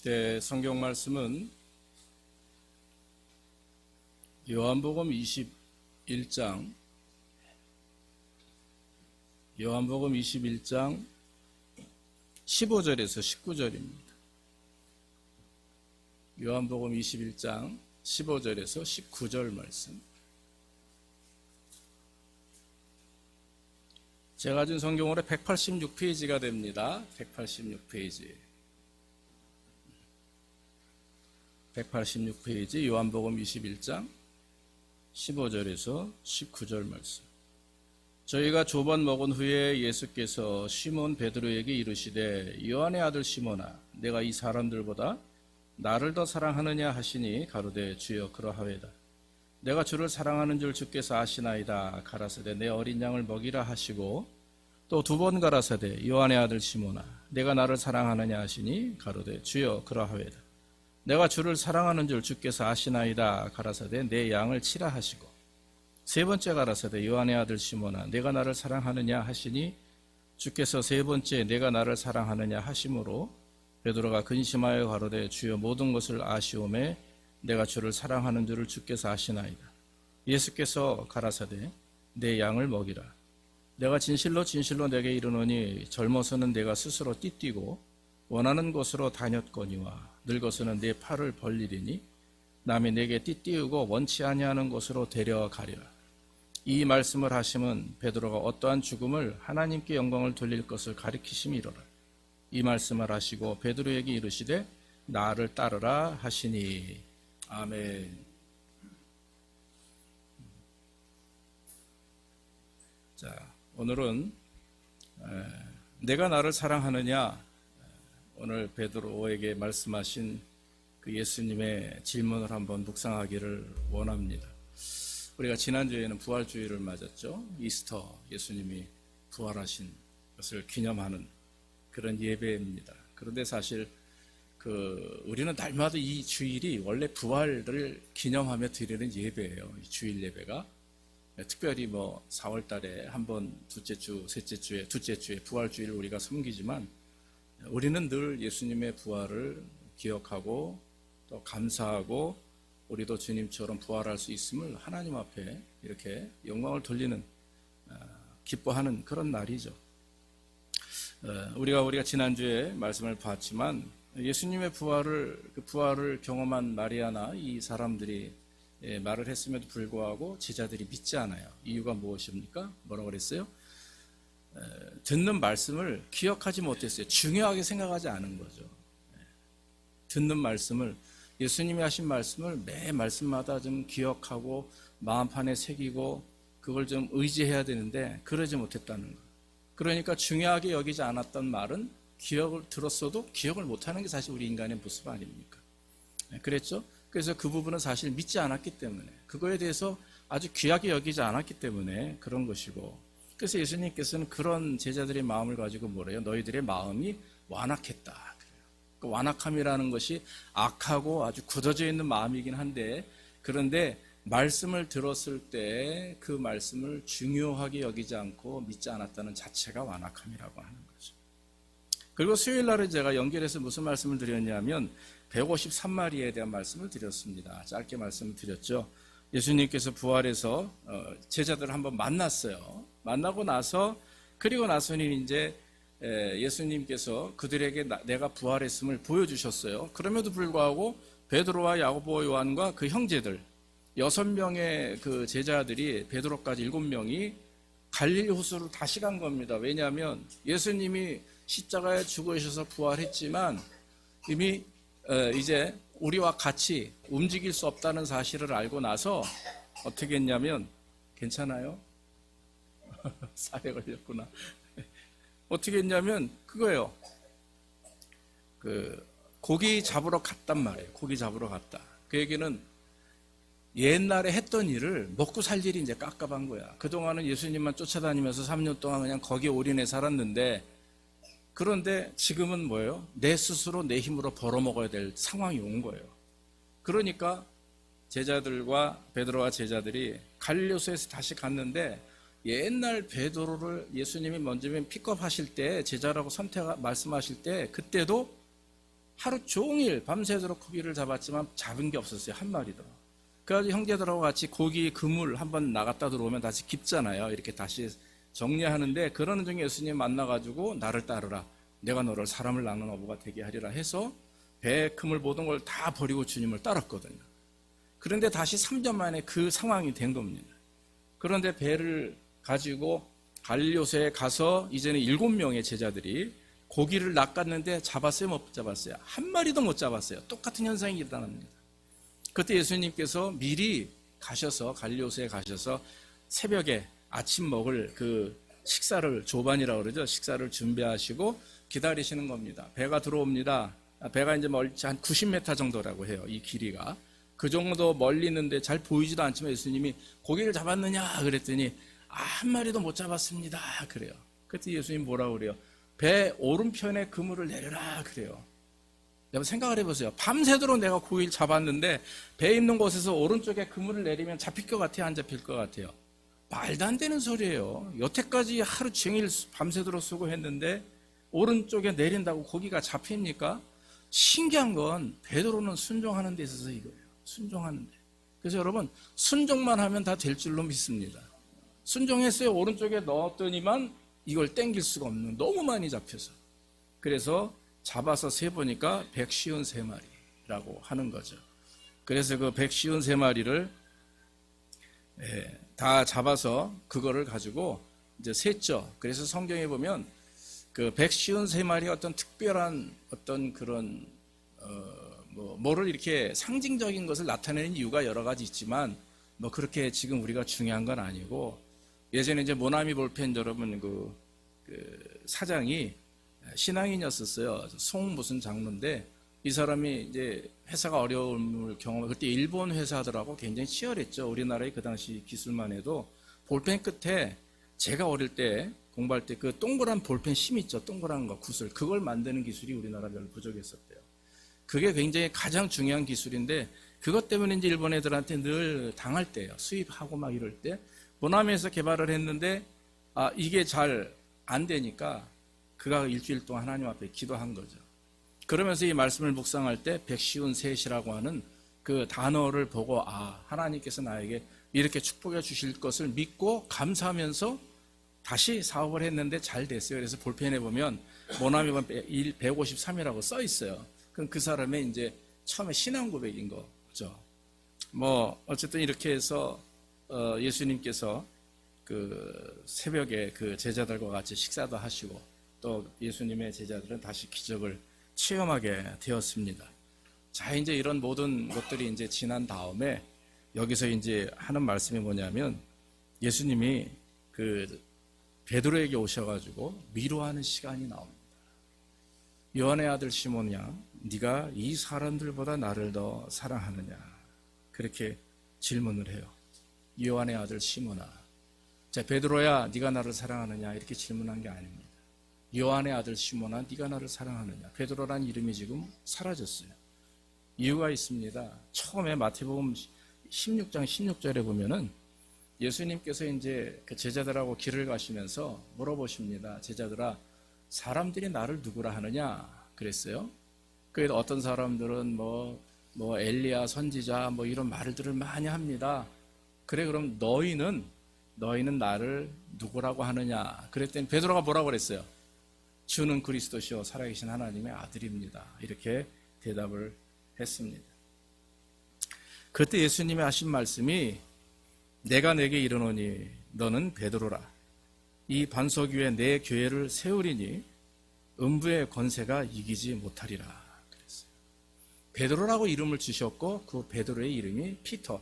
네, 성경 말씀은 요한복음 21장 15절에서 19절입니다. 요한복음 21장 15절에서 19절 말씀. 제가 가진 성경으로 186페이지가 됩니다. 186페이지. 186페이지 요한복음 21장 15절에서 19절 말씀. 저희가 조반 먹은 후에 예수께서 시몬 베드로에게 이르시되 요한의 아들 시몬아 내가 이 사람들보다 나를 더 사랑하느냐 하시니 가로되 주여 그러하외다. 내가 주를 사랑하는 줄 주께서 아시나이다. 가라사대 내 어린 양을 먹이라 하시고 또 두 번 가라사대 요한의 아들 시몬아 내가 나를 사랑하느냐 하시니 가로되 주여 그러하외다. 내가 주를 사랑하는 줄 주께서 아시나이다. 가라사대 내 양을 치라 하시고 세 번째 가라사대 요한의 아들 시몬아 내가 나를 사랑하느냐 하시니 주께서 세 번째 내가 나를 사랑하느냐 하심으로 베드로가 근심하여 가로되 주여 모든 것을 아시오매 내가 주를 사랑하는 줄을 주께서 아시나이다. 예수께서 가라사대 내 양을 먹이라. 내가 진실로 진실로 내게 이르노니 젊어서는 내가 스스로 띠뛰고 원하는 곳으로 다녔거니와 늙어서는 내 팔을 벌리리니 남이 내게 띠띠우고 원치 아니하는 곳으로 데려가리라. 이 말씀을 하심은 베드로가 어떠한 죽음을 하나님께 영광을 돌릴 것을 가리키심이로라. 이 말씀을 하시고 베드로에게 이르시되 나를 따르라 하시니. 아멘. 자, 오늘은 내가 나를 사랑하느냐, 오늘 베드로에게 말씀하신 그 예수님의 질문을 한번 묵상하기를 원합니다. 우리가 지난주에는 부활주의를 맞았죠. 이스터, 예수님이 부활하신 것을 기념하는 그런 예배입니다. 그런데 사실 우리는 날마다 이 주일이 원래 부활을 기념하며 드리는 예배예요. 이 주일 예배가. 특별히 4월 달에 한 번 둘째 주, 셋째 주에, 둘째 주에 부활주일을 우리가 섬기지만 우리는 늘 예수님의 부활을 기억하고 또 감사하고 우리도 주님처럼 부활할 수 있음을 하나님 앞에 이렇게 영광을 돌리는, 기뻐하는 그런 날이죠. 우리가 지난주에 말씀을 봤지만 예수님의 부활을 경험한 마리아나 이 사람들이 말을 했음에도 불구하고 제자들이 믿지 않아요. 이유가 무엇입니까? 뭐라고 그랬어요? 듣는 말씀을 기억하지 못했어요. 중요하게 생각하지 않은 거죠. 듣는 말씀을, 예수님이 하신 말씀을 매 말씀마다 좀 기억하고 마음판에 새기고 그걸 좀 의지해야 되는데 그러지 못했다는 거예요. 그러니까 중요하게 여기지 않았던 말은 기억을 들었어도 기억을 못하는 게 사실 우리 인간의 모습 아닙니까? 그랬죠? 그래서 그 부분은 사실 믿지 않았기 때문에, 그거에 대해서 아주 귀하게 여기지 않았기 때문에 그런 것이고, 그래서 예수님께서는 그런 제자들의 마음을 가지고 뭐래요? 너희들의 마음이 완악했다. 그래요. 그 완악함이라는 것이 악하고 아주 굳어져 있는 마음이긴 한데, 그런데 말씀을 들었을 때 그 말씀을 중요하게 여기지 않고 믿지 않았다는 자체가 완악함이라고 하는 거죠. 그리고 수요일 날에 제가 연결해서 무슨 말씀을 드렸냐면 153마리에 대한 말씀을 드렸습니다. 짧게 말씀을 드렸죠. 예수님께서 부활해서 제자들을 한번 만났어요. 만나고 나서, 그리고 나서는 이제 예수님께서 그들에게 내가 부활했음을 보여주셨어요. 그럼에도 불구하고 베드로와 야고보, 요한과 그 형제들 6명의 그 제자들이, 베드로까지 7명이 갈릴리 호수로 다시 간 겁니다. 왜냐하면 예수님이 십자가에 죽으셔서 부활했지만 이미 이제 우리와 같이 움직일 수 없다는 사실을 알고 나서 어떻게 했냐면, 괜찮아요? 살에 걸렸구나. 어떻게 했냐면 그거예요. 고기 잡으러 갔단 말이에요. 고기 잡으러 갔다. 그 얘기는 옛날에 했던 일을 먹고 살 일이 이제 깝깝한 거야. 그동안은 예수님만 쫓아다니면서 3년 동안 그냥 거기에 올인해 살았는데, 그런데 지금은 뭐예요? 내 스스로 내 힘으로 벌어먹어야 될 상황이 온 거예요. 그러니까 제자들과 베드로와 제자들이 갈릴리호수에서 다시 갔는데, 옛날 베드로를 예수님이 먼저 픽업하실 때, 제자라고 말씀하실 때, 그때도 하루 종일 밤새도록 고기를 잡았지만 잡은 게 없었어요. 한 마리도. 그래가지고 형제들하고 같이 고기 그물 한번 나갔다 들어오면 다시 깊잖아요. 이렇게 다시 정리하는데, 그러는 중에 예수님 만나가지고 나를 따르라, 내가 너를 사람을 낳는 어부가 되게 하리라 해서 배 그물 모든 걸 다 버리고 주님을 따랐거든요. 그런데 다시 3년 만에 그 상황이 된 겁니다. 그런데 배를 가지고 갈릴리오에 가서 이제는 7명의 제자들이 고기를 낚았는데 잡았어요, 못 잡았어요? 한 마리도 못 잡았어요. 똑같은 현상이 일어납니다. 그때 예수님께서 미리 가셔서 갈릴리오에 가셔서 새벽에 아침 먹을 그 식사를, 조반이라고 그러죠. 식사를 준비하시고 기다리시는 겁니다. 배가 들어옵니다. 배가 이제 멀리 한 90m 정도라고 해요. 이 길이가. 그 정도 멀리 있는데 잘 보이지도 않지만 예수님이 고기를 잡았느냐 그랬더니 한 마리도 못 잡았습니다. 그래요. 그때 예수님 뭐라고 그래요? 배 오른편에 그물을 내려라 그래요. 여러분 생각을 해보세요. 밤새도록 내가 고기를 잡았는데 배 있는 곳에서 오른쪽에 그물을 내리면 잡힐 것 같아요? 안 잡힐 것 같아요? 말도 안 되는 소리예요. 여태까지 하루 종일 밤새도록 수고했는데 오른쪽에 내린다고 고기가 잡힙니까? 신기한 건 베드로는 순종하는 데 있어서 이거예요. 순종하는 데. 그래서 여러분 순종만 하면 다 될 줄로 믿습니다. 순종했어요. 오른쪽에 넣었더니만 이걸 땡길 수가 없는, 너무 많이 잡혀서. 그래서 잡아서 세보니까 153마리라고 하는 거죠. 그래서 그 153마리를 다 잡아서 그거를 가지고 이제 셌죠. 그래서 성경에 보면 그 153마리 어떤 특별한 어떤 그런 뭐를 이렇게 상징적인 것을 나타내는 이유가 여러 가지 있지만 뭐 그렇게 지금 우리가 중요한 건 아니고, 예전에 이제 모나미 볼펜 여러분 그 사장이 신앙인이었었어요. 송 무슨 장로인데 이 사람이 이제 회사가 어려움을 경험하고, 그때 일본 회사들하고 굉장히 치열했죠. 우리나라의 그 당시 기술만 해도 볼펜 끝에 제가 어릴 때 공부할 때 그 동그란 볼펜 심 있죠. 동그란 거 구슬, 그걸 만드는 기술이 우리나라 별로 부족했었대요. 그게 굉장히 가장 중요한 기술인데 그것 때문에 이제 일본 애들한테 늘 당할 때예요. 수입하고 막 이럴 때 모나미에서 개발을 했는데 이게 잘 안 되니까 그가 일주일 동안 하나님 앞에 기도한 거죠. 그러면서 이 말씀을 묵상할 때 153이라고 하는 그 단어를 보고 하나님께서 나에게 이렇게 축복해 주실 것을 믿고 감사하면서 다시 사업을 했는데 잘 됐어요. 그래서 볼펜에 보면 모나미만 153이라고 써 있어요. 그럼 그 사람의 이제 처음에 신앙 고백인 거죠. 뭐 어쨌든 이렇게 해서 예수님께서 그 새벽에 그 제자들과 같이 식사도 하시고 또 예수님의 제자들은 다시 기적을 체험하게 되었습니다. 자, 이제 이런 모든 것들이 이제 지난 다음에 여기서 이제 하는 말씀이 뭐냐면 예수님이 그 베드로에게 오셔가지고 위로하는 시간이 나옵니다. 요한의 아들 시몬이야, 네가 이 사람들보다 나를 더 사랑하느냐? 그렇게 질문을 해요. 요한의 아들 시몬아. 자, 베드로야, 네가 나를 사랑하느냐? 이렇게 질문한 게 아닙니다. 요한의 아들 시몬아, 네가 나를 사랑하느냐? 베드로란 이름이 지금 사라졌어요. 이유가 있습니다. 처음에 마태복음 16장 16절에 보면은 예수님께서 이제 그 제자들하고 길을 가시면서 물어보십니다. 제자들아, 사람들이 나를 누구라 하느냐? 그랬어요. 그래서 어떤 사람들은 뭐 엘리야 선지자 뭐 이런 말들을 많이 합니다. 그래, 그럼 너희는 나를 누구라고 하느냐? 그랬더니 베드로가 뭐라고 그랬어요? 주는 그리스도시요 살아계신 하나님의 아들입니다. 이렇게 대답을 했습니다. 그때 예수님이 하신 말씀이 내가 내게 이르노니 너는 베드로라. 이 반석 위에 내 교회를 세우리니 음부의 권세가 이기지 못하리라 그랬어요. 베드로라고 이름을 주셨고 그 베드로의 이름이 피터,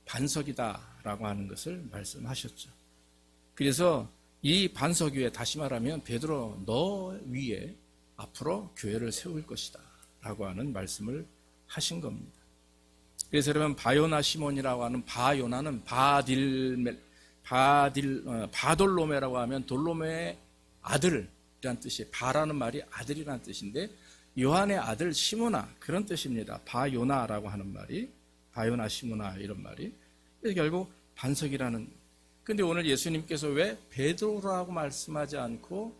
반석이다라고 하는 것을 말씀하셨죠. 그래서 이 반석 위에, 다시 말하면 베드로 너 위에 앞으로 교회를 세울 것이다 라고 하는 말씀을 하신 겁니다. 그래서 여러분 바요나 시몬이라고 하는, 바요나는 바돌로메라고 하면 돌로메의 아들이란 뜻이에요. 바라는 말이 아들이란 뜻인데 요한의 아들 시모나, 그런 뜻입니다. 바요나라고 하는 말이, 바요나 시모나 이런 말이. 그래서 결국 반석이라는. 근데 오늘 예수님께서 왜 베드로라고 말씀하지 않고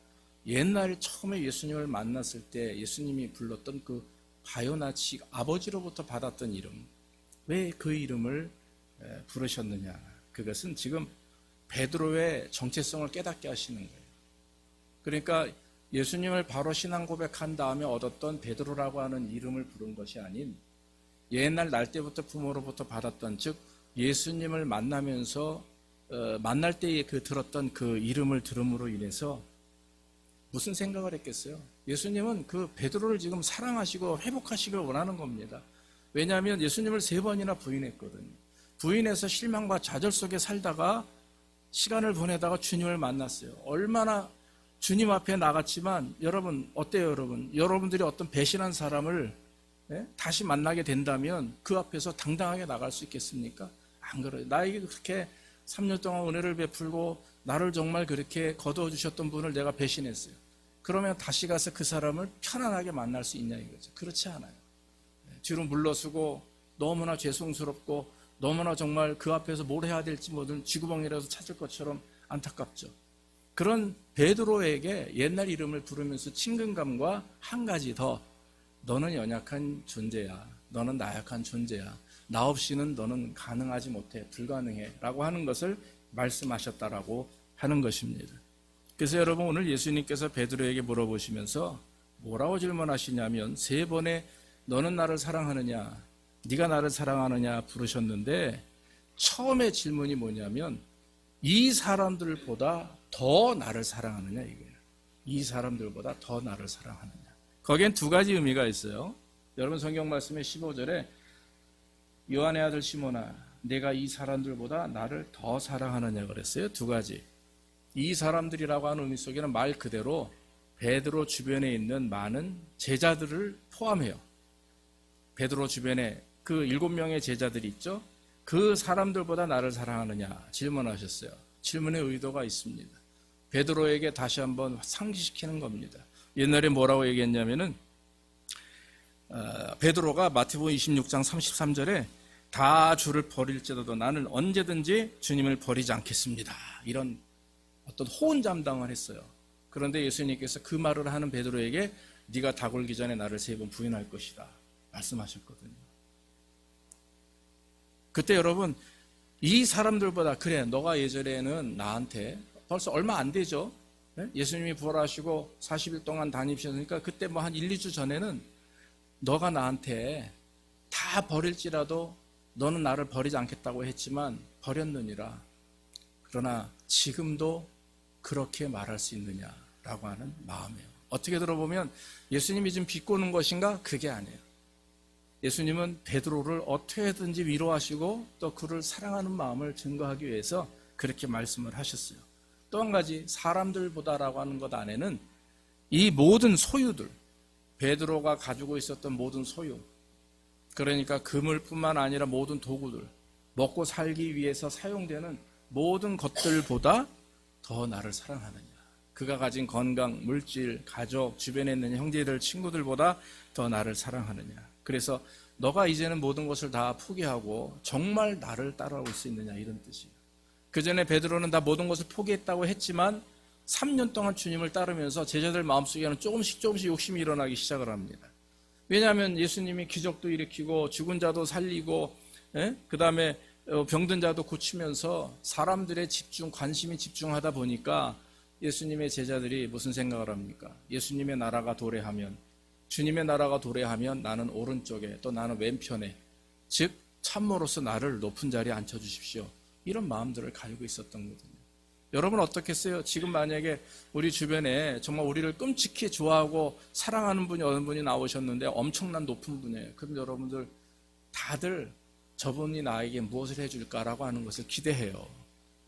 옛날 처음에 예수님을 만났을 때 예수님이 불렀던 그 바요나치 아버지로부터 받았던 이름, 왜 그 이름을 부르셨느냐? 그것은 지금 베드로의 정체성을 깨닫게 하시는 거예요. 그러니까 예수님을 바로 신앙 고백한 다음에 얻었던 베드로라고 하는 이름을 부른 것이 아닌 옛날 날 때부터 부모로부터 받았던, 즉 예수님을 만나면서 만날 때에 들었던 그 이름을 들음으로 인해서 무슨 생각을 했겠어요? 예수님은 그 베드로를 지금 사랑하시고 회복하시길 원하는 겁니다. 왜냐하면 예수님을 3번이나 부인했거든요. 부인해서 실망과 좌절 속에 살다가 시간을 보내다가 주님을 만났어요. 얼마나 주님 앞에 나갔지만, 여러분 어때요? 여러분들이 어떤 배신한 사람을 다시 만나게 된다면 그 앞에서 당당하게 나갈 수 있겠습니까? 안 그래요. 나에게 그렇게 3년 동안 은혜를 베풀고 나를 정말 그렇게 거두어 주셨던 분을 내가 배신했어요. 그러면 다시 가서 그 사람을 편안하게 만날 수 있냐 이거죠. 그렇지 않아요. 뒤로 물러서고 너무나 죄송스럽고 너무나 정말 그 앞에서 뭘 해야 될지 모든 쥐구멍이라도 찾을 것처럼 안타깝죠. 그런 베드로에게 옛날 이름을 부르면서 친근감과 한 가지 더, 너는 연약한 존재야. 너는 나약한 존재야. 나 없이는 너는 가능하지 못해. 불가능해. 라고 하는 것을 말씀하셨다라고 하는 것입니다. 그래서 여러분, 오늘 예수님께서 베드로에게 물어보시면서 뭐라고 질문하시냐면 3번에 너는 나를 사랑하느냐, 네가 나를 사랑하느냐 부르셨는데, 처음에 질문이 뭐냐면 이 사람들보다 더 나를 사랑하느냐 이거예요. 이 사람들보다 더 나를 사랑하느냐. 거기엔 2가지 의미가 있어요. 여러분 성경 말씀에 15절에 요한의 아들 시몬아, 내가 이 사람들보다 나를 더 사랑하느냐 그랬어요. 2가지. 이 사람들이라고 하는 의미 속에는 말 그대로 베드로 주변에 있는 많은 제자들을 포함해요. 베드로 주변에 그 7명의 제자들이 있죠. 그 사람들보다 나를 사랑하느냐 질문하셨어요. 질문의 의도가 있습니다. 베드로에게 다시 한번 상기시키는 겁니다. 옛날에 뭐라고 얘기했냐면은 베드로가 마태복음 26장 33절에 다 주를 버릴지라도 나는 언제든지 주님을 버리지 않겠습니다. 이런 어떤 호언장담을 했어요. 그런데 예수님께서 그 말을 하는 베드로에게 네가 다 굴기 전에 나를 3번 부인할 것이다 말씀하셨거든요. 그때 여러분, 이 사람들보다, 그래 너가 예전에는 나한테 벌써 얼마 안 되죠. 예수님이 부활하시고 40일 동안 다니셨으니까 그때 뭐 한 1, 2주 전에는 너가 나한테 다 버릴지라도 너는 나를 버리지 않겠다고 했지만 버렸느니라. 그러나 지금도 그렇게 말할 수 있느냐라고 하는 마음이에요. 어떻게 들어보면 예수님이 지금 비꼬는 것인가? 그게 아니에요. 예수님은 베드로를 어떻게든지 위로하시고 또 그를 사랑하는 마음을 증거하기 위해서 그렇게 말씀을 하셨어요. 또 한 가지, 사람들보다라고 하는 것 안에는 이 모든 소유들, 베드로가 가지고 있었던 모든 소유, 그러니까 그물뿐만 아니라 모든 도구들, 먹고 살기 위해서 사용되는 모든 것들보다 더 나를 사랑하느냐. 그가 가진 건강, 물질, 가족, 주변에 있는 형제들, 친구들보다 더 나를 사랑하느냐. 그래서 너가 이제는 모든 것을 다 포기하고 정말 나를 따라올 수 있느냐, 이런 뜻이에요. 그 전에 베드로는 다 모든 것을 포기했다고 했지만 3년 동안 주님을 따르면서 제자들 마음속에는 조금씩 욕심이 일어나기 시작을 합니다. 왜냐하면 예수님이 기적도 일으키고 죽은 자도 살리고 그 다음에 병든 자도 고치면서 사람들의 관심이 집중하다 보니까 예수님의 제자들이 무슨 생각을 합니까? 예수님의 나라가 도래하면, 주님의 나라가 도래하면 나는 오른쪽에, 또 나는 왼편에, 즉 참모로서 나를 높은 자리에 앉혀주십시오. 이런 마음들을 가지고 있었던 거거든요. 여러분 어떻겠어요? 지금 만약에 우리 주변에 정말 우리를 끔찍히 좋아하고 사랑하는 분이 어느 분이 나오셨는데 엄청난 높은 분이에요. 그럼 여러분들 다들 저분이 나에게 무엇을 해줄까라고 하는 것을 기대해요.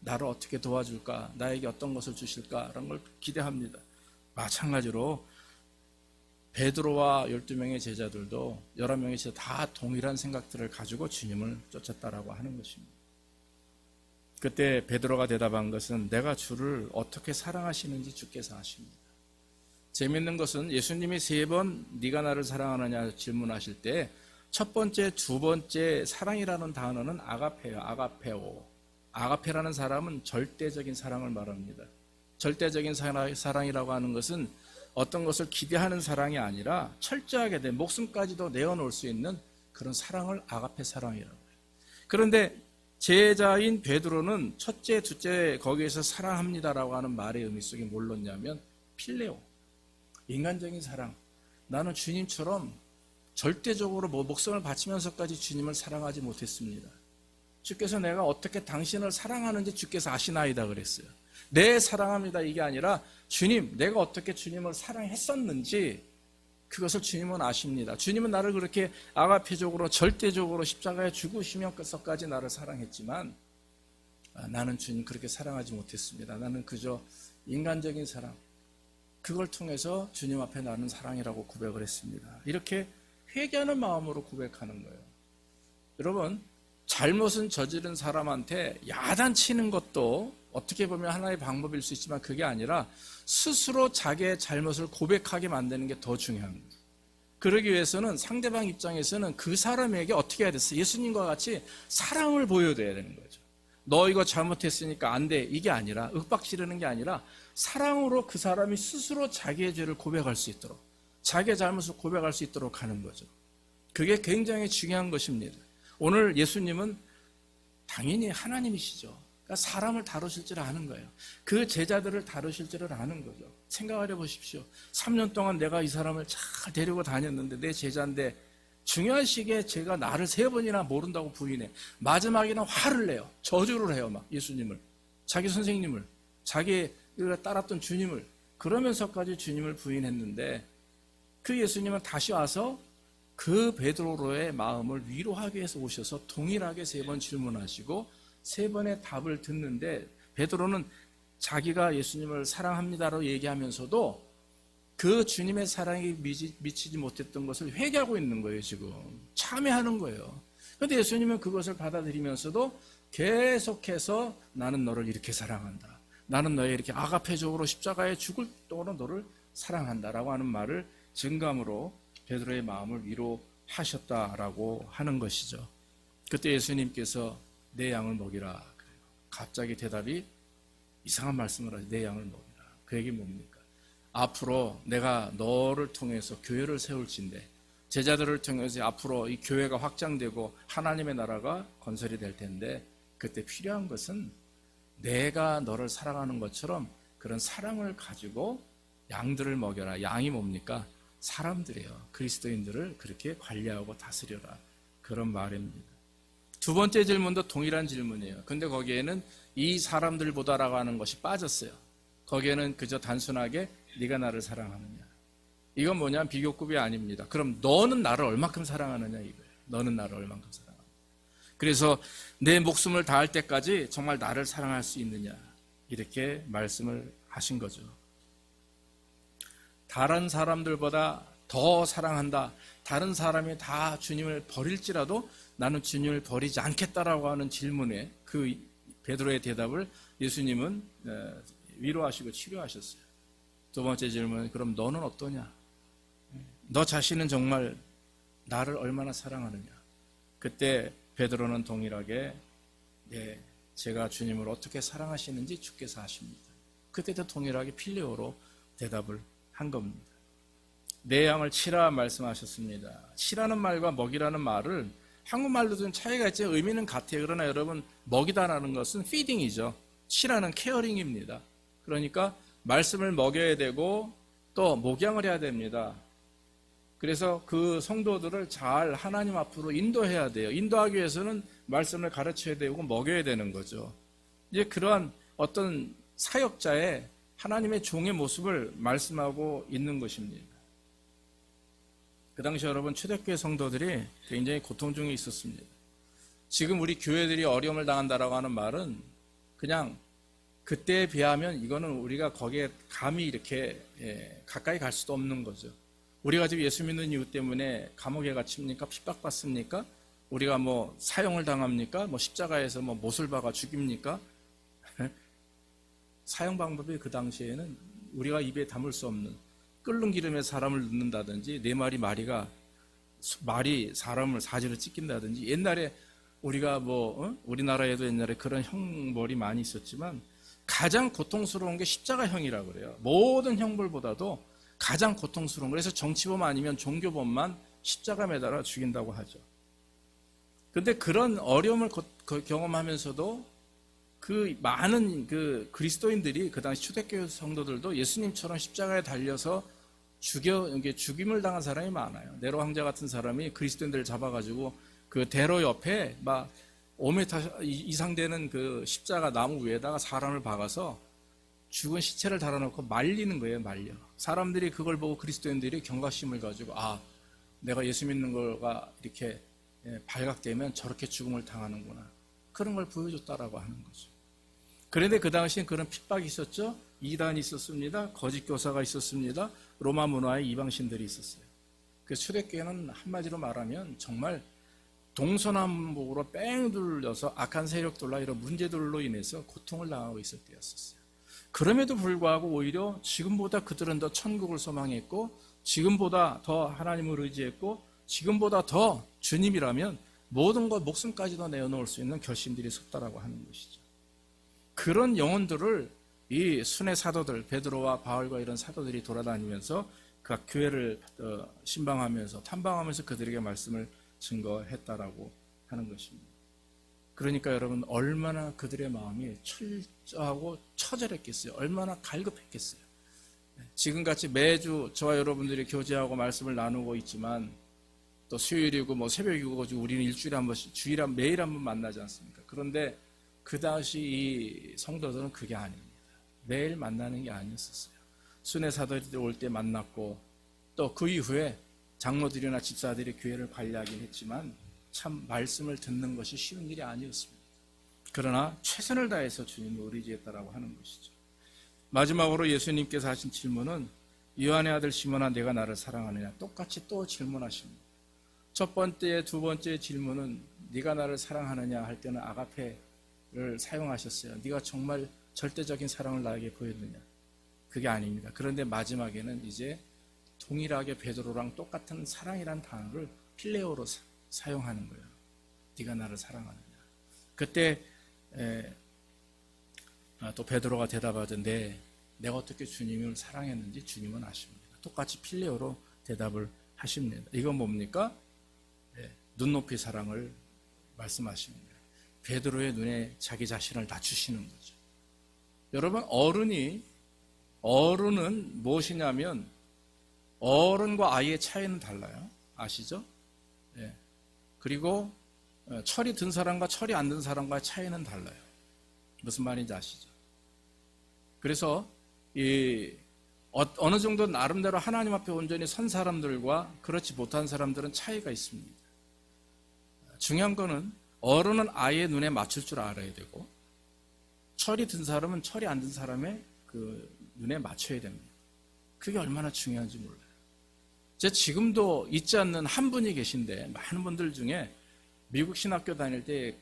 나를 어떻게 도와줄까? 나에게 어떤 것을 주실까? 라는 걸 기대합니다. 마찬가지로 베드로와 12명의 제자들도 11명의 제자 다 동일한 생각들을 가지고 주님을 쫓았다라고 하는 것입니다. 그때 베드로가 대답한 것은 내가 주를 어떻게 사랑하시는지 주께서 아십니다. 재밌는 것은 예수님이 3번 네가 나를 사랑하느냐 질문하실 때 첫 번째, 두 번째 사랑이라는 단어는 아가페예요. 아가페오. 아가페라는 사람은 절대적인 사랑을 말합니다. 절대적인 사랑이라고 하는 것은 어떤 것을 기대하는 사랑이 아니라 철저하게 내 목숨까지도 내어놓을 수 있는 그런 사랑을 아가페 사랑이라고 해요. 그런데 제자인 베드로는 첫째, 둘째 거기에서 사랑합니다라고 하는 말의 의미 속에 뭘 넣냐면 필레오, 인간적인 사랑. 나는 주님처럼 절대적으로 목숨을 바치면서까지 주님을 사랑하지 못했습니다. 주께서 내가 어떻게 당신을 사랑하는지 주께서 아시나이다 그랬어요. 내 사랑합니다 이게 아니라 주님, 내가 어떻게 주님을 사랑했었는지 그것을 주님은 아십니다. 주님은 나를 그렇게 아가페적으로 절대적으로 십자가에 죽으시면서까지 나를 사랑했지만 나는 주님 그렇게 사랑하지 못했습니다. 나는 그저 인간적인 사랑, 그걸 통해서 주님 앞에 나는 사랑이라고 고백을 했습니다. 이렇게 회개하는 마음으로 고백하는 거예요. 여러분, 잘못은 저지른 사람한테 야단치는 것도 어떻게 보면 하나의 방법일 수 있지만 그게 아니라 스스로 자기의 잘못을 고백하게 만드는 게 더 중요한 거예요. 그러기 위해서는 상대방 입장에서는 그 사람에게 어떻게 해야 됐어? 예수님과 같이 사랑을 보여줘야 되는 거죠. 너 이거 잘못했으니까 안 돼. 이게 아니라 윽박 지르는 게 아니라 사랑으로 그 사람이 스스로 자기의 죄를 고백할 수 있도록, 자기의 잘못을 고백할 수 있도록 하는 거죠. 그게 굉장히 중요한 것입니다. 오늘 예수님은 당연히 하나님이시죠. 그러니까 사람을 다루실 줄 아는 거예요. 그 제자들을 다루실 줄을 아는 거죠. 생각을 해보십시오. 3년 동안 내가 이 사람을 잘 데리고 다녔는데 내 제자인데 중요한 시기에 제가 나를 3번이나 모른다고 부인해. 마지막에는 화를 내요. 저주를 해요. 막 예수님을, 자기 선생님을, 자기가 따랐던 주님을. 그러면서까지 주님을 부인했는데 그 예수님은 다시 와서 그 베드로의 마음을 위로하기 위해서 오셔서 동일하게 3번 질문하시고 3번의 답을 듣는데 베드로는 자기가 예수님을 사랑합니다라고 얘기하면서도 그 주님의 사랑이 미치지 못했던 것을 회개하고 있는 거예요. 지금 참회하는 거예요. 그런데 예수님은 그것을 받아들이면서도 계속해서 나는 너를 이렇게 사랑한다, 나는 너의 이렇게 아가페적으로 십자가에 죽을 정도로 너를 사랑한다라고 하는 말을 증감으로 베드로의 마음을 위로하셨다라고 하는 것이죠. 그때 예수님께서 내 양을 먹이라 그래요. 갑자기 대답이 이상한 말씀을 하죠. 내 양을 먹이라. 그 얘기 뭡니까? 앞으로 내가 너를 통해서 교회를 세울진데, 제자들을 통해서 앞으로 이 교회가 확장되고 하나님의 나라가 건설이 될 텐데, 그때 필요한 것은 내가 너를 사랑하는 것처럼 그런 사랑을 가지고 양들을 먹여라. 양이 뭡니까? 사람들이에요. 그리스도인들을 그렇게 관리하고 다스려라. 그런 말입니다. 두 번째 질문도 동일한 질문이에요. 근데 거기에는 이 사람들보다라고 하는 것이 빠졌어요. 거기에는 그저 단순하게 네가 나를 사랑하느냐. 이건 뭐냐면 비교급이 아닙니다. 그럼 너는 나를 얼마큼 사랑하느냐 이거예요. 너는 나를 얼마큼 사랑하느냐. 그래서 내 목숨을 다할 때까지 정말 나를 사랑할 수 있느냐. 이렇게 말씀을 하신 거죠. 다른 사람들보다 더 사랑한다. 다른 사람이 다 주님을 버릴지라도 나는 주님을 버리지 않겠다라고 하는 질문에 그 베드로의 대답을 예수님은 위로하시고 치료하셨어요. 두 번째 질문은 그럼 너는 어떠냐? 너 자신은 정말 나를 얼마나 사랑하느냐? 그때 베드로는 동일하게 네, 제가 주님을 어떻게 사랑하시는지 주께서 아십니다. 그때도 동일하게 필레오로 대답을 한 겁니다. 내 양을 치라 말씀하셨습니다. 치라는 말과 먹이라는 말을 한국말로 좀 차이가 있지 의미는 같아요. 그러나 여러분 먹이다라는 것은 feeding이죠. 치라는 케어링입니다. 그러니까 말씀을 먹여야 되고 또 목양을 해야 됩니다. 그래서 그 성도들을 잘 하나님 앞으로 인도해야 돼요. 인도하기 위해서는 말씀을 가르쳐야 되고 먹여야 되는 거죠. 이제 그러한 어떤 사역자의 하나님의 종의 모습을 말씀하고 있는 것입니다. 그 당시 여러분 초대교회 성도들이 굉장히 고통 중에 있었습니다. 지금 우리 교회들이 어려움을 당한다라고 하는 말은 그냥 그때에 비하면 이거는 우리가 거기에 감히 이렇게 가까이 갈 수도 없는 거죠. 우리가 지금 예수 믿는 이유 때문에 감옥에 갇힙니까? 핍박받습니까? 우리가 뭐 사형을 당합니까? 뭐 십자가에서 뭐 못을 박아 죽입니까? 사형 방법이 그 당시에는 우리가 입에 담을 수 없는 끓는 기름에 사람을 넣는다든지 네 마리 말이 사람을 사지로 찢긴다든지 옛날에 우리가 우리나라에도 옛날에 그런 형벌이 많이 있었지만 가장 고통스러운 게 십자가형이라고 그래요. 모든 형벌보다도 가장 고통스러운, 그래서 정치범 아니면 종교범만 십자가 매달아 죽인다고 하죠. 근데 그런 어려움을 경험하면서도 그 많은 그 그리스도인들이, 그 당시 초대교회 성도들도 예수님처럼 십자가에 달려서 죽임을 당한 사람이 많아요. 네로 황제 같은 사람이 그리스도인들을 잡아가지고 그 대로 옆에 막 5m 이상 되는 그 십자가 나무 위에다가 사람을 박아서 죽은 시체를 달아놓고 말리는 거예요, 말려. 사람들이 그걸 보고 그리스도인들이 경각심을 가지고, 아, 내가 예수 믿는 거가 이렇게 발각되면 저렇게 죽음을 당하는구나. 그런 걸 보여줬다라고 하는 거죠. 그런데 그 당시엔 그런 핍박이 있었죠. 이단이 있었습니다. 거짓 교사가 있었습니다. 로마 문화의 이방신들이 있었어요. 그래서 초대교회는 한마디로 말하면 정말 동서남북으로 뺑 둘러서 악한 세력들과 이런 문제들로 인해서 고통을 당하고 있을 때였었어요. 그럼에도 불구하고 오히려 지금보다 그들은 더 천국을 소망했고, 지금보다 더 하나님을 의지했고, 지금보다 더 주님이라면 모든 것 목숨까지도 내어놓을 수 있는 결심들이 섰다라고 하는 것이죠. 그런 영혼들을 이 순회 사도들, 베드로와 바울과 이런 사도들이 돌아다니면서 각 교회를 신방하면서 탐방하면서 그들에게 말씀을 증거했다라고 하는 것입니다. 그러니까 여러분, 얼마나 그들의 마음이 철저하고 처절했겠어요. 얼마나 갈급했겠어요. 지금같이 매주 저와 여러분들이 교제하고 말씀을 나누고 있지만, 또 수요일이고 뭐 새벽이고 우리는 일주일에 한 번씩, 주일에 매일 한 번 만나지 않습니까? 그런데 그 당시 이 성도들은 그게 아닙니다. 매일 만나는 게 아니었었어요. 순회 사도들이 올 때 만났고, 또 그 이후에 장로들이나 집사들이 교회를 관리하긴 했지만 참 말씀을 듣는 것이 쉬운 일이 아니었습니다. 그러나 최선을 다해서 주님을 의지했다라고 하는 것이죠. 마지막으로 예수님께서 하신 질문은, 요한의 아들 시몬아, 내가 나를 사랑하느냐? 똑같이 또 질문하십니다. 첫 번째, 두 번째 질문은 네가 나를 사랑하느냐 할 때는 아가페를 사용하셨어요. 네가 정말 절대적인 사랑을 나에게 보였느냐? 그게 아닙니다. 그런데 마지막에는 이제 동일하게 베드로랑 똑같은 사랑이란 단어를 필레오로 사용하는 거예요. 네가 나를 사랑하느냐? 그때 또 베드로가 대답하죠. 내가 어떻게 주님을 사랑했는지 주님은 아십니다. 똑같이 필레오로 대답을 하십니다. 이건 뭡니까? 눈높이 사랑을 말씀하십니다. 베드로의 눈에 자기 자신을 낮추시는 거죠. 여러분, 어른은 무엇이냐면, 어른과 아이의 차이는 달라요. 아시죠? 그리고 철이 든 사람과 철이 안 든 사람과의 차이는 달라요. 무슨 말인지 아시죠? 그래서 어느 정도 나름대로 하나님 앞에 온전히 선 사람들과 그렇지 못한 사람들은 차이가 있습니다. 중요한 거는 어른은 아이의 눈에 맞출 줄 알아야 되고, 철이 든 사람은 철이 안 든 사람의 그 눈에 맞춰야 됩니다. 그게 얼마나 중요한지 몰라요. 제가 지금도 잊지 않는 한 분이 계신데, 많은 분들 중에 미국 신학교 다닐 때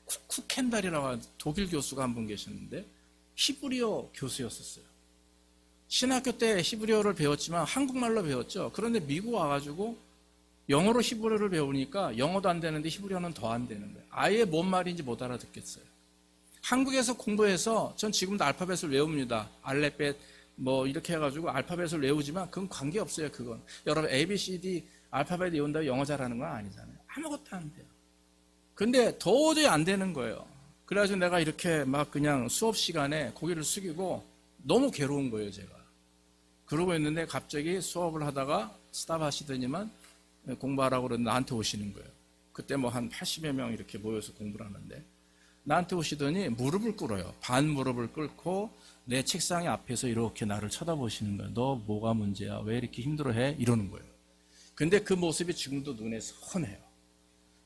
쿠켄달이라고 하는 독일 교수가 한 분 계셨는데, 히브리어 교수였었어요. 신학교 때 히브리어를 배웠지만 한국말로 배웠죠. 그런데 미국 와가지고 영어로 히브리어를 배우니까 영어도 안 되는데 히브리어는 더 안 되는 거예요. 아예 뭔 말인지 못 알아듣겠어요. 한국에서 공부해서 전 지금도 알파벳을 외웁니다. 알레벳 뭐 이렇게 해가지고 알파벳을 외우지만 그건 관계없어요. 그건 여러분 ABCD 알파벳 외운다고 영어 잘하는 건 아니잖아요. 아무것도 안 돼요. 근데 도저히 안 되는 거예요. 그래가지고 내가 이렇게 막 그냥 수업 시간에 고개를 숙이고 너무 괴로운 거예요, 제가. 그러고 있는데 갑자기 수업을 하다가 스탑 하시더니만 공부하라고 그러는데 나한테 오시는 거예요. 그때 뭐 한 80여 명 이렇게 모여서 공부를 하는데 나한테 오시더니 무릎을 꿇어요. 반 무릎을 꿇고 내 책상의 앞에서 이렇게 나를 쳐다보시는 거예요. 너 뭐가 문제야? 왜 이렇게 힘들어해? 이러는 거예요. 근데 그 모습이 지금도 눈에 선해요.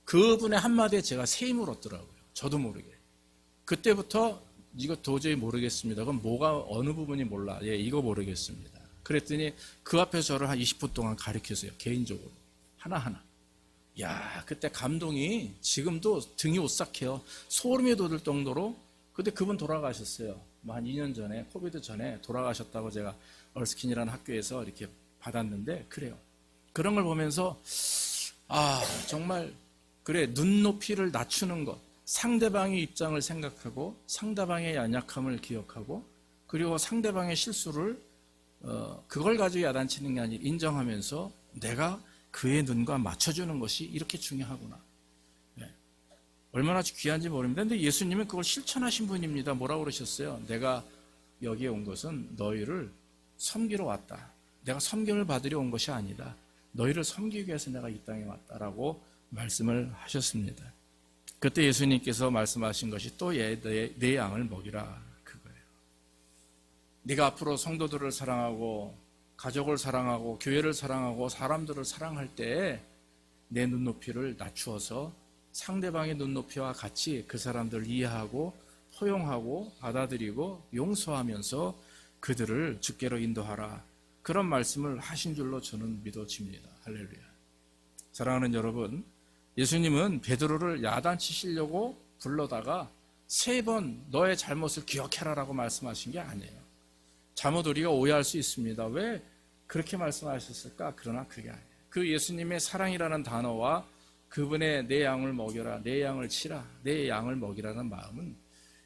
그분의 한마디에 제가 새 힘을 얻더라고요. 저도 모르게. 그때부터 이거 도저히 모르겠습니다. 그럼 뭐가 어느 부분이 몰라? 예, 이거 모르겠습니다. 그랬더니 그 앞에서 저를 한 20분 동안 가르쳤어요. 개인적으로. 하나하나. 야, 그때 감동이 지금도 등이 오싹해요. 소름이 돋을 정도로. 근데 그분 돌아가셨어요. 뭐 한 2년 전에, 코비드 전에 돌아가셨다고 제가 얼스킨이라는 학교에서 이렇게 받았는데, 그래요. 그런 걸 보면서, 아, 정말, 그래, 눈높이를 낮추는 것. 상대방의 입장을 생각하고, 상대방의 연약함을 기억하고, 그리고 상대방의 실수를 그걸 가지고 야단치는 게 아니라 인정하면서 내가 그의 눈과 맞춰주는 것이 이렇게 중요하구나. 얼마나 귀한지 모릅니다. 근데 예수님은 그걸 실천하신 분입니다. 뭐라고 그러셨어요? 내가 여기에 온 것은 너희를 섬기러 왔다. 내가 섬김을 받으려 온 것이 아니다. 너희를 섬기기 위해서 내가 이 땅에 왔다라고 말씀을 하셨습니다. 그때 예수님께서 말씀하신 것이 또 내 양을 먹이라 그거예요. 네가 앞으로 성도들을 사랑하고 가족을 사랑하고 교회를 사랑하고 사람들을 사랑할 때 내 눈높이를 낮추어서 상대방의 눈높이와 같이 그 사람들을 이해하고 포용하고 받아들이고 용서하면서 그들을 주께로 인도하라. 그런 말씀을 하신 줄로 저는 믿어집니다. 할렐루야. 사랑하는 여러분, 예수님은 베드로를 야단치시려고 불러다가 3번 너의 잘못을 기억해라라고 말씀하신 게 아니에요. 잘못 우리가 오해할 수 있습니다. 왜 그렇게 말씀하셨을까? 그러나 그게 아니에요. 그 예수님의 사랑이라는 단어와 그분의 내 양을 먹여라, 내 양을 치라, 내 양을 먹이라는 마음은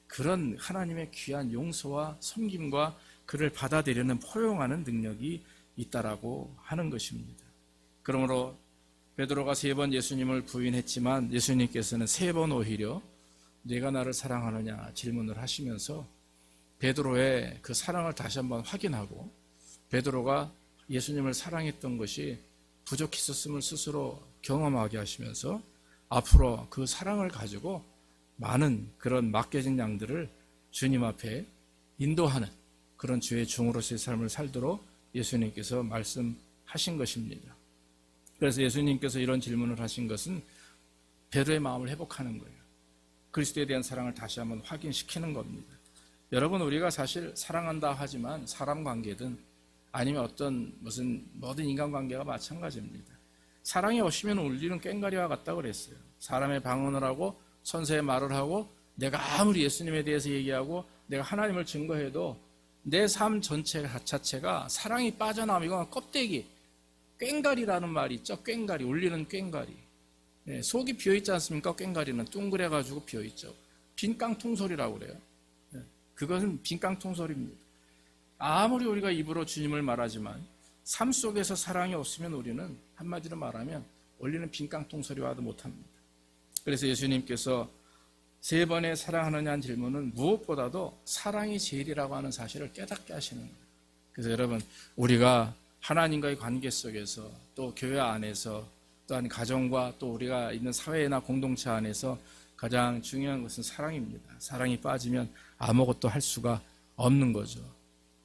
그런 하나님의 귀한 용서와 섬김과 그를 받아들이는 포용하는 능력이 있다라고 하는 것입니다. 그러므로 베드로가 3번 예수님을 부인했지만 예수님께서는 3번 오히려 네가 나를 사랑하느냐 질문을 하시면서 베드로의 그 사랑을 다시 한번 확인하고 베드로가 예수님을 사랑했던 것이 부족했었음을 스스로 경험하게 하시면서 앞으로 그 사랑을 가지고 많은 그런 맡겨진 양들을 주님 앞에 인도하는 그런 주의 종으로서의 삶을 살도록 예수님께서 말씀하신 것입니다. 그래서 예수님께서 이런 질문을 하신 것은 베드로의 마음을 회복하는 거예요. 그리스도에 대한 사랑을 다시 한번 확인시키는 겁니다. 여러분, 우리가 사실 사랑한다 하지만 사람 관계든 아니면 어떤 모든 인간관계가 마찬가지입니다. 사랑이 없으면 울리는 꽹과리와 같다고 그랬어요. 사람의 방언을 하고 선세의 말을 하고 내가 아무리 예수님에 대해서 얘기하고 내가 하나님을 증거해도 내 삶 전체 자체가 사랑이 빠져나오면 껍데기, 꽹과리라는 말이 있죠. 꽹과리, 울리는 꽹과리. 네, 속이 비어있지 않습니까? 꽹과리는 둥그래가지고 비어있죠. 빈 깡통소리라고 그래요. 네, 그것은 빈 깡통소리입니다. 아무리 우리가 입으로 주님을 말하지만 삶 속에서 사랑이 없으면 우리는 한마디로 말하면 울리는 빈 깡통소리와도 못합니다. 그래서 예수님께서 3번의 사랑하느냐는 질문은 무엇보다도 사랑이 제일이라고 하는 사실을 깨닫게 하시는 거예요. 그래서 여러분, 우리가 하나님과의 관계 속에서 또 교회 안에서 또한 가정과 또 우리가 있는 사회나 공동체 안에서 가장 중요한 것은 사랑입니다. 사랑이 빠지면 아무것도 할 수가 없는 거죠.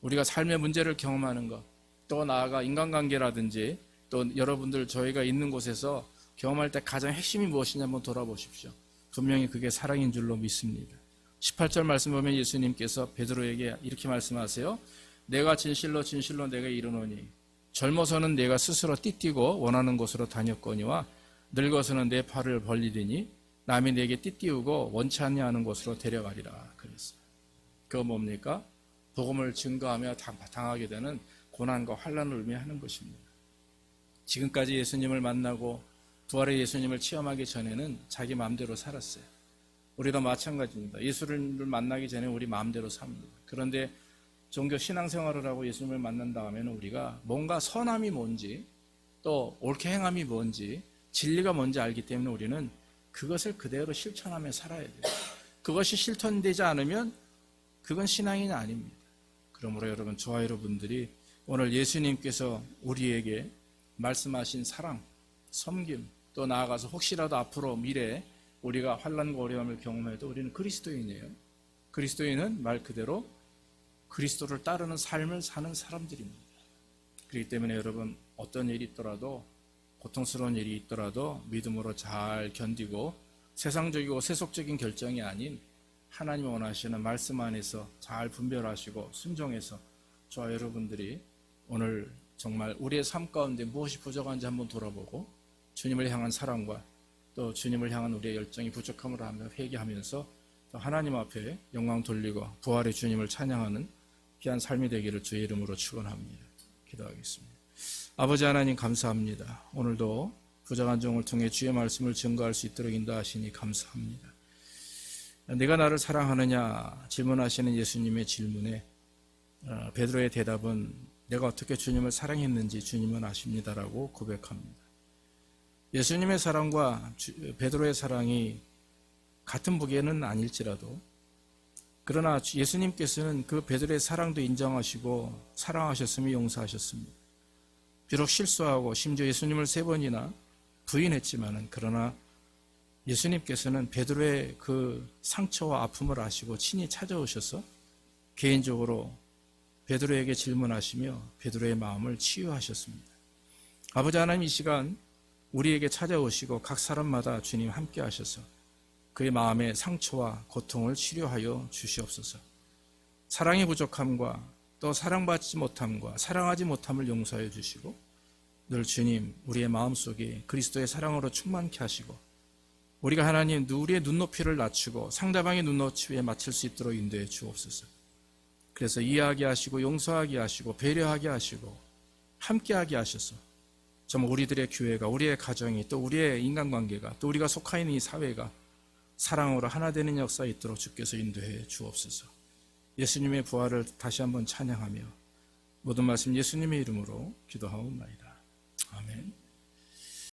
우리가 삶의 문제를 경험하는 것, 또 나아가 인간관계라든지 또 여러분들 저희가 있는 곳에서 경험할 때 가장 핵심이 무엇이냐 한번 돌아보십시오. 분명히 그게 사랑인 줄로 믿습니다. 18절 말씀 보면 예수님께서 베드로에게 이렇게 말씀하세요. 내가 진실로 진실로 내가 이르노니 젊어서는 내가 스스로 띠띠고 원하는 곳으로 다녔거니와 늙어서는 내 팔을 벌리더니 남이 내게 띠띠우고 원치 않냐 하는 곳으로 데려가리라 그랬어요. 그거 뭡니까? 복음을 증거하며 당하게 되는 고난과 환난을 의미하는 것입니다. 지금까지 예수님을 만나고 부활의 예수님을 체험하기 전에는 자기 마음대로 살았어요. 우리도 마찬가지입니다. 예수를 만나기 전에 우리 마음대로 삽니다. 그런데 종교 신앙생활을 하고 예수님을 만난 다음에는 우리가 뭔가 선함이 뭔지 또 옳게 행함이 뭔지 진리가 뭔지 알기 때문에 우리는 그것을 그대로 실천하며 살아야 돼요. 그것이 실천되지 않으면 그건 신앙이 아닙니다. 그러므로 여러분, 저와 여러분들이 오늘 예수님께서 우리에게 말씀하신 사랑, 섬김, 또 나아가서 혹시라도 앞으로 미래에 우리가 환난과 어려움을 경험해도 우리는 그리스도인이에요. 그리스도인은 말 그대로 그리스도를 따르는 삶을 사는 사람들입니다. 그렇기 때문에 여러분, 어떤 일이 있더라도 고통스러운 일이 있더라도 믿음으로 잘 견디고 세상적이고 세속적인 결정이 아닌 하나님이 원하시는 말씀 안에서 잘 분별하시고 순종해서 저와 여러분들이 오늘 정말 우리의 삶 가운데 무엇이 부족한지 한번 돌아보고 주님을 향한 사랑과 또 주님을 향한 우리의 열정이 부족함을 하며 회개하면서 또 하나님 앞에 영광 돌리고 부활의 주님을 찬양하는 귀한 삶이 되기를 주의 이름으로 축원합니다. 기도하겠습니다. 아버지 하나님, 감사합니다. 오늘도 부족한 종을 통해 주의 말씀을 증거할 수 있도록 인도하시니 감사합니다. 네가 나를 사랑하느냐 질문하시는 예수님의 질문에 베드로의 대답은 내가 어떻게 주님을 사랑했는지 주님은 아십니다라고 고백합니다. 예수님의 사랑과 베드로의 사랑이 같은 무게는 아닐지라도 그러나 예수님께서는 그 베드로의 사랑도 인정하시고 사랑하셨으며 용서하셨습니다. 비록 실수하고 심지어 예수님을 3번이나 부인했지만은 그러나 예수님께서는 베드로의 그 상처와 아픔을 아시고 친히 찾아오셔서 개인적으로 베드로에게 질문하시며 베드로의 마음을 치유하셨습니다. 아버지 하나님, 이 시간 우리에게 찾아오시고 각 사람마다 주님 함께 하셔서 그의 마음의 상처와 고통을 치료하여 주시옵소서. 사랑의 부족함과 또 사랑받지 못함과 사랑하지 못함을 용서하여 주시고 늘 주님 우리의 마음속에 그리스도의 사랑으로 충만케 하시고 우리가 하나님 우리의 눈높이를 낮추고 상대방의 눈높이에 맞출 수 있도록 인도해 주옵소서. 그래서 이해하게 하시고 용서하게 하시고 배려하게 하시고 함께하게 하셔서 정말 우리들의 교회가 우리의 가정이 또 우리의 인간관계가 또 우리가 속하 있는 이 사회가 사랑으로 하나 되는 역사에 있도록 주께서 인도해 주옵소서. 예수님의 부활을 다시 한번 찬양하며 모든 말씀 예수님의 이름으로 기도하옵나이다. 아멘.